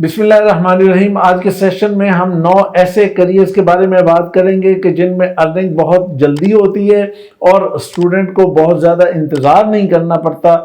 بسم اللہ الرحمن الرحیم۔ آج کے سیشن میں ہم 9 ایسے کریئرز کے بارے میں بات کریں گے کہ جن میں ارننگ بہت جلدی ہوتی ہے اور اسٹوڈنٹ کو بہت زیادہ انتظار نہیں کرنا پڑتا۔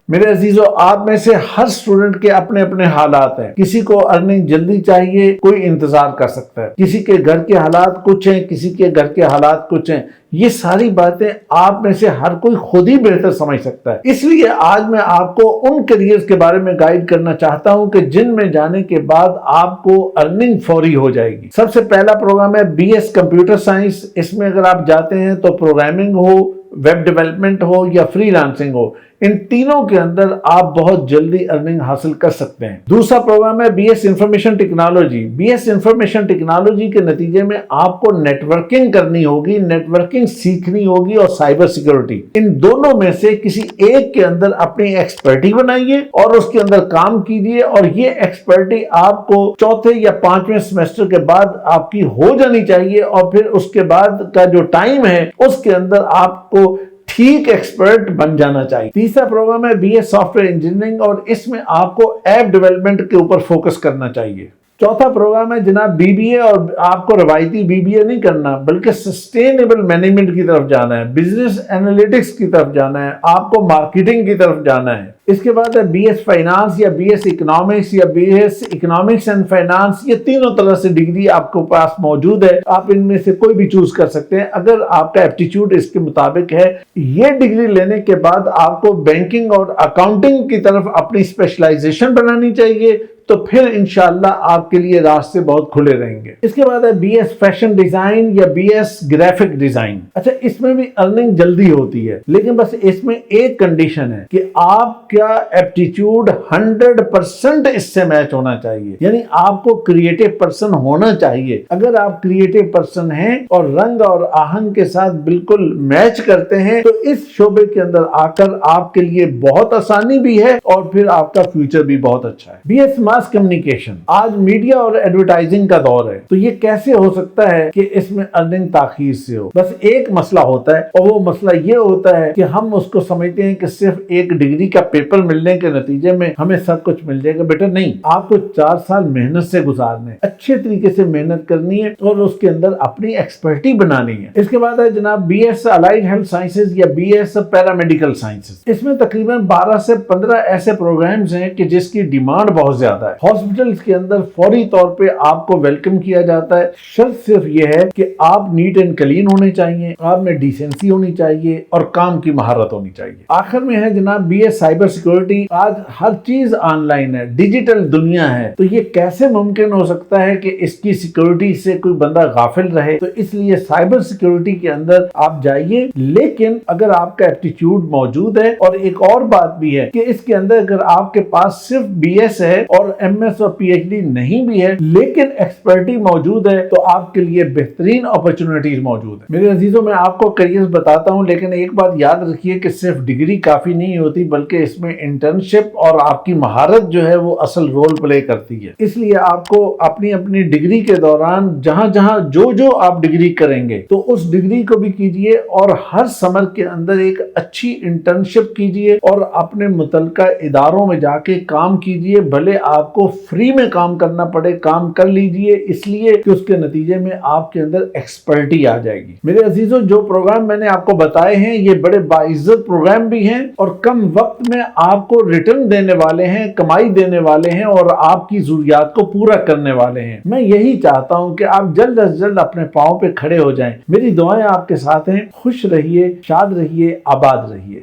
میرے عزیزو، آپ میں سے ہر اسٹوڈنٹ کے اپنے اپنے حالات ہیں۔ کسی کو ارننگ جلدی چاہیے، کوئی انتظار کر سکتا ہے۔ کسی کے گھر کے حالات کچھ ہیں، کسی کے گھر کے حالات کچھ ہیں۔ یہ ساری باتیں آپ میں سے ہر کوئی خود ہی بہتر سمجھ سکتا ہے۔ اس لیے آج میں آپ کو ان کریئرز کے بارے میں گائیڈ کرنا چاہتا ہوں کہ جن میں جانے کے بعد آپ کو ارننگ فوری ہو جائے گی۔ سب سے پہلا پروگرام ہے BS کمپیوٹر سائنس۔ اس میں اگر آپ جاتے ہیں تو پروگرامنگ ہو، ویب ڈیولپمنٹ ہو یا فری لانسنگ ہو، ان تینوں کے اندر آپ بہت جلدی ارننگ حاصل کر سکتے ہیں۔ دوسرا پروگرام ہے BS information technology. BS information technology کے نتیجے میں آپ کو نیٹورکنگ کرنی ہوگی، نیٹورکنگ سیکھنی ہوگی اور سائبر سیکیورٹی۔ ان دونوں میں سے کسی ایک کے اندر اپنی ایکسپرٹی بنائیے اور اس کے اندر کام کیجیے، اور یہ ایکسپرٹی آپ کو چوتھے یا 5ویں سیمسٹر کے بعد آپ کی ہو جانی چاہیے، اور پھر اس کے بعد کا جو ٹائم ہے اس کے اندر آپ کو ٹھیک ایکسپرٹ بن جانا چاہیے۔ تیسرا پروگرام ہے BS سافٹ ویئر انجینئرنگ، اور اس میں آپ کو ایپ ڈیولپمنٹ کے اوپر فوکس کرنا چاہیے۔ چوتھا پروگرام ہے جناب BBA، اور آپ کو روایتی BBA نہیں کرنا بلکہ سسٹینیبل مینجمنٹ کی طرف جانا ہے، بزنس انالیٹکس کی طرف جانا ہے، آپ کو مارکیٹنگ کی طرف جانا ہے۔ اس کے بعد ہے BS فائنانس یا BS اکنامکس یا BS اکنامکس اینڈ فائنانس۔ یہ تینوں طرح سے ڈگری آپ کو پاس موجود ہے، آپ ان میں سے کوئی بھی چوز کر سکتے ہیں اگر آپ کا ایپٹیچیوڈ اس کے مطابق ہے۔ یہ ڈگری لینے کے بعد آپ کو بینکنگ اور اکاؤنٹنگ کی طرف اپنی اسپیشلائزیشن بنانی چاہیے، تو پھر انشاءاللہ آپ کے لیے راستے بہت کھلے رہیں گے۔ اس کے بعد ہے BS فیشن ڈیزائن یا BS گرافک ڈیزائن۔ اچھا، اس میں بھی ارننگ جلدی ہوتی ہے، لیکن بس اس میں ایک کنڈیشن ہے کہ آپ کا ایپٹیچیوڈ 100% اس سے میچ ہونا چاہیے، یعنی آپ کو کریٹو پرسن ہونا چاہیے۔ اگر آپ کریٹو پرسن ہیں اور رنگ اور آہنگ کے ساتھ بالکل میچ کرتے ہیں تو اس شعبے کے اندر آ کر آپ کے لیے بہت آسانی بھی ہے اور پھر آپ کا فیوچر بھی بہت اچھا ہے۔ BS mass communication. آج میڈیا اور ایڈورٹائزنگ کا دور ہے، تو یہ کیسے ہو سکتا ہے کہ اس میں ارننگ تاخیر سے ہو؟ بس ایک مسئلہ ہوتا ہے، اور وہ مسئلہ یہ ہوتا ہے کہ ہم اس کو سمجھتے ہیں کہ صرف ایک ڈگری کا پیپر ملنے کے نتیجے میں ہمیں سب کچھ مل جائے گا۔ بیٹا نہیں، آپ کو 4 سال محنت سے گزارنے، اچھے طریقے سے محنت کرنی ہے اور اس کے اندر اپنی ایکسپرٹی بنانی ہے۔ اس کے بعد ہے جناب BS الائڈ ہیلتھ سائنسز یا BS پیرامیڈیکل سائنسز۔ اس میں تقریباً 12 سے 15 ایسے پروگرامز ہیں کہ جس کی ڈیمانڈ بہت زیادہ ہے۔ ہاسپٹلز کے اندر فوری طور پہ آپ کو ویلکم کیا جاتا ہے۔ شرط صرف یہ ہے کہ آپ نیٹ اینڈ کلین ہونے چاہیے، آپ میں ڈیسنسی ہونی چاہیے اور کام کی مہارت ہونی چاہیے۔ آخر میں ہے جناب BS سائبر سیکیورٹی۔ آج ہر چیز آن لائن ہے، ڈیجیٹل دنیا ہے، تو یہ کیسے ممکن ہو سکتا ہے کہ اس کی سیکیورٹی سے کوئی بندہ غافل رہے؟ تو اس لیے سائبر سیکیورٹی کے اندر آپ جائیے، لیکن اگر آپ کا ایپٹیچیوڈ موجود ہے، اور ایک اور بات بھی ہے کہ اس کے اندر اگر آپ کے پاس صرف BS ہے اور MS اور PhD نہیں بھی ہے لیکن ایکسپرٹی موجود ہے، تو آپ کے لیے بہترین اپرچونٹیز موجود ہیں۔ میرے عزیزوں، میں آپ کو کریئرز بتاتا ہوں، لیکن ایک بات یاد رکھیے کہ صرف ڈگری کافی نہیں ہوتی، بلکہ اس میں انٹرنشپ اور آپ کی مہارت جو ہے وہ اصل رول پلے کرتی ہے۔ اس لیے آپ کو اپنی اپنی ڈگری کے دوران جہاں جہاں جو آپ ڈگری کریں گے تو اس ڈگری کو بھی کیجئے، اور ہر سمر کے اندر ایک اچھی انٹرنشپ کیجئے اور اپنے متعلقہ اداروں میں جا کے کام کیجئے۔ بھلے آپ کو فری میں کام کرنا پڑے، کام کر لیجئے، اس لیے کہ اس کے نتیجے میں آپ کے اندر ایکسپرٹی آ جائے گی۔ میرے عزیزوں، جو پروگرام میں نے آپ کو بتائے ہیں یہ بڑے باعزت پروگرام بھی ہیں اور کم وقت میں آپ کو ریٹرن دینے والے ہیں، کمائی دینے والے ہیں اور آپ کی ضروریات کو پورا کرنے والے ہیں۔ میں یہی چاہتا ہوں کہ آپ جلد از جلد اپنے پاؤں پہ کھڑے ہو جائیں۔ میری دعائیں آپ کے ساتھ ہیں۔ خوش رہیے، شاد رہیے، آباد رہیے۔